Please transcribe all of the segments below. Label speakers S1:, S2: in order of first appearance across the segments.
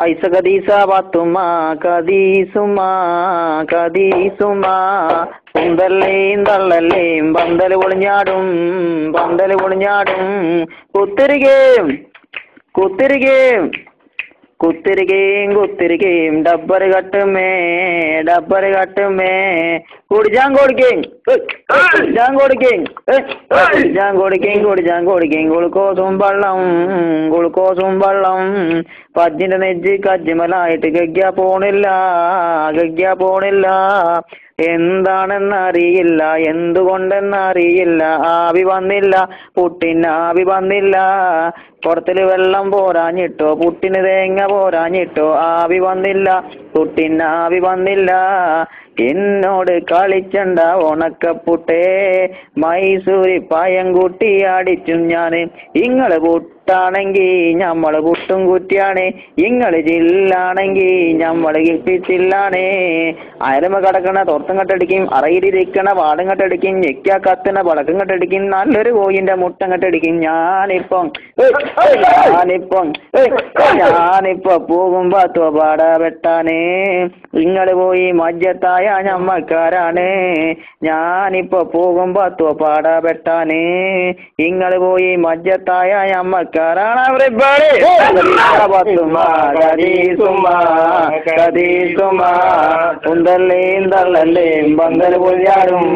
S1: ഐസ കദീസ പാത്തുമ്മ കദീസുമ്മ കദീസുമ്മ കുന്തല്ലേയും തള്ളല്ലേയും പന്തല് പൊളിഞ്ഞാടും പന്തല് പൊളിഞ്ഞാടും കുത്തിരികേം കുത്തിരികേം കുത്തിരികേം കുത്തിരികേം ഡബ്ബറ് കട്ടുമേ ഡബ്ബറ് കട്ടുമേ കുടിച്ചാൻ കൊടുക്കേം കുടിച്ചാൻ കൊടുക്കേം കുടിച്ചാൻ കൊടുക്കേം കുടിച്ചാൻ കൊടുക്കേം ഗുളുക്കോസും വെള്ളം ഗുളുക്കോസും വെള്ളം പജ്ജിന്റെ നെജ്ജ് കജ്ജിമലായിട്ട് ഗഗ്യ പോണില്ല ഗഗ്യ പോണില്ല എന്താണെന്നറിയില്ല എന്തുകൊണ്ടെന്നറിയില്ല ആവി വന്നില്ല പുട്ടിന് ആവി വന്നില്ല കുടത്തില് വെള്ളം പോരാഞ്ഞിട്ടോ പുട്ടിന് തേങ്ങ പോരാഞ്ഞിട്ടോ ആവി വന്നില്ല പുട്ടിന് ആവി വന്നില്ല എന്നോട് കളിച്ചണ്ട ഉണക്കപ്പുട്ടേ മൈസൂരി പായം കൂട്ടി അടിച്ചും ഞാന് ഇങ്ങള് പുട്ടാണെങ്കി ഞമ്മള് പുട്ടും കുറ്റിയാണ് ഇങ്ങള് ജില്ലാണെങ്കി ഞമ്മള് ഗിൽപ്പിച്ചില്ലാണേ അയലമ കടക്കണ തോർത്തും കെട്ടടിക്കും അറയിലിരിക്കണ വാടും കെട്ടടിക്കും ഞെക്കാ കത്തണ പടക്കം കെട്ടടിക്കും നല്ലൊരു കോയിന്റെ മുട്ടം കെട്ടടിക്കും ഞാനിപ്പം ഞാനിപ്പൊ പോകുമ്പോ തോപാട വെട്ടാനേ ഇങ്ങള് പോയി മജ്ജത്തായ ഞമ്മക്കാരാണ് ഞാനിപ്പൊ പോകുമ്പോ തോപാട വെട്ടാനേ ഇങ്ങള് പോയി മജ്ജത്തായ ഞമ്മക്കാരാണ് കുന്തല്ലേയും തള്ളല്ലേയും പന്തല് പൊളിഞ്ഞാടും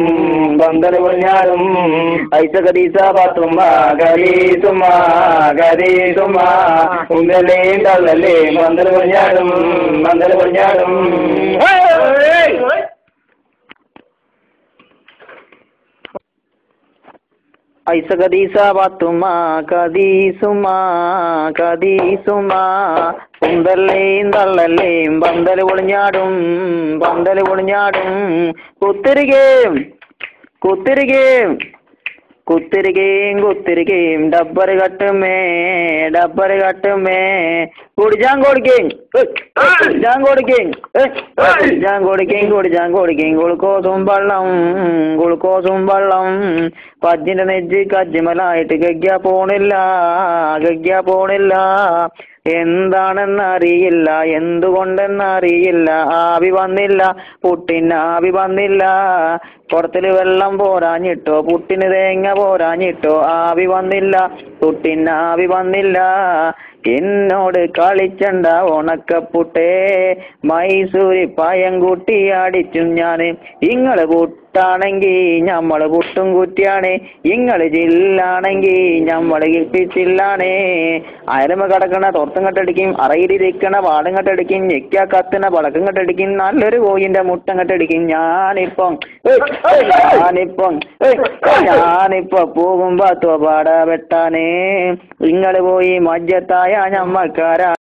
S1: പന്തല് പൊളിഞ്ഞാടും ഐസ കദീസ പാത്തുമ്മ കദീസുമ്മ കദീസുമ്മ കുന്തല്ലേയും തള്ളല്ലേയും പന്തല് പൊളിഞ്ഞാടും പന്തല് പൊളിഞ്ഞാടും ഐസ കദീസ പാത്തുമ്മ കദീസുമ്മ കദീസുമ്മ കുന്തല്ലേയും തള്ളല്ലേയും പന്തല് പൊളിഞ്ഞാടും പന്തല് പൊളിഞ്ഞാടും കുത്തിരികേം കുത്തിരികേം കുത്തിരികേം കുത്തിരികേം ഡബ്ബറ് കട്ടുമേ ഡബ്ബറ് കട്ടുമേ കുടിച്ചാൻ കൊടുക്കേം കുടിച്ചാൻ കൊടുക്കേം കുടിച്ചാൻ കൊടുക്കേം കുടിച്ചാൻ കൊടുക്കേം ഗുളുക്കോസും വെള്ളം ഗുളുക്കോസും വെള്ളം പജ്ജിന്റെ നെജ്ജ് കജ്ജിമലായിട്ട് ഗഗ്യ പോണില്ല ഗഗ്യ പോണില്ല എന്താണെന്നറിയില്ല എന്തുകൊണ്ടെന്നറിയില്ല ആവി വന്നില്ല പുട്ടിന് ആവി വന്നില്ല കുടത്തില് വെള്ളം പോരാഞ്ഞിട്ടോ പുട്ടിന് തേങ്ങ പോരാഞ്ഞിട്ടോ ആവി വന്നില്ല പുട്ടിന് ആവി വന്നില്ല എന്നോട് കളിച്ചണ്ട ഉണക്കപ്പുട്ടേ മൈസൂരി പായം കൂട്ടി അടിച്ചും ഞാന് ഇങ്ങള് പുട്ടാണെങ്കി ഞമ്മള് പുട്ടും കുറ്റിയാണ് ഇങ്ങള് ജില്ലാണെങ്കി ഞമ്മള് ഗിൽപ്പിച്ചില്ലാണേ അയലമ കടക്കണ തോർത്തും കെട്ടടിക്കും അറയിലിരിക്കണ വാടും കെട്ടടിക്കും ഞെക്കാ കത്തണ പടക്കം കെട്ടടിക്കും നല്ലൊരു കോയിന്റെ മുട്ടം കെട്ടടിക്കും ഞാനിപ്പം ഞാനിപ്പൊ പോകുമ്പോ തോപാട വെട്ടാനേ ഇങ്ങള് പോയി മജ്ജത്തായ ഞമ്മക്കാരാ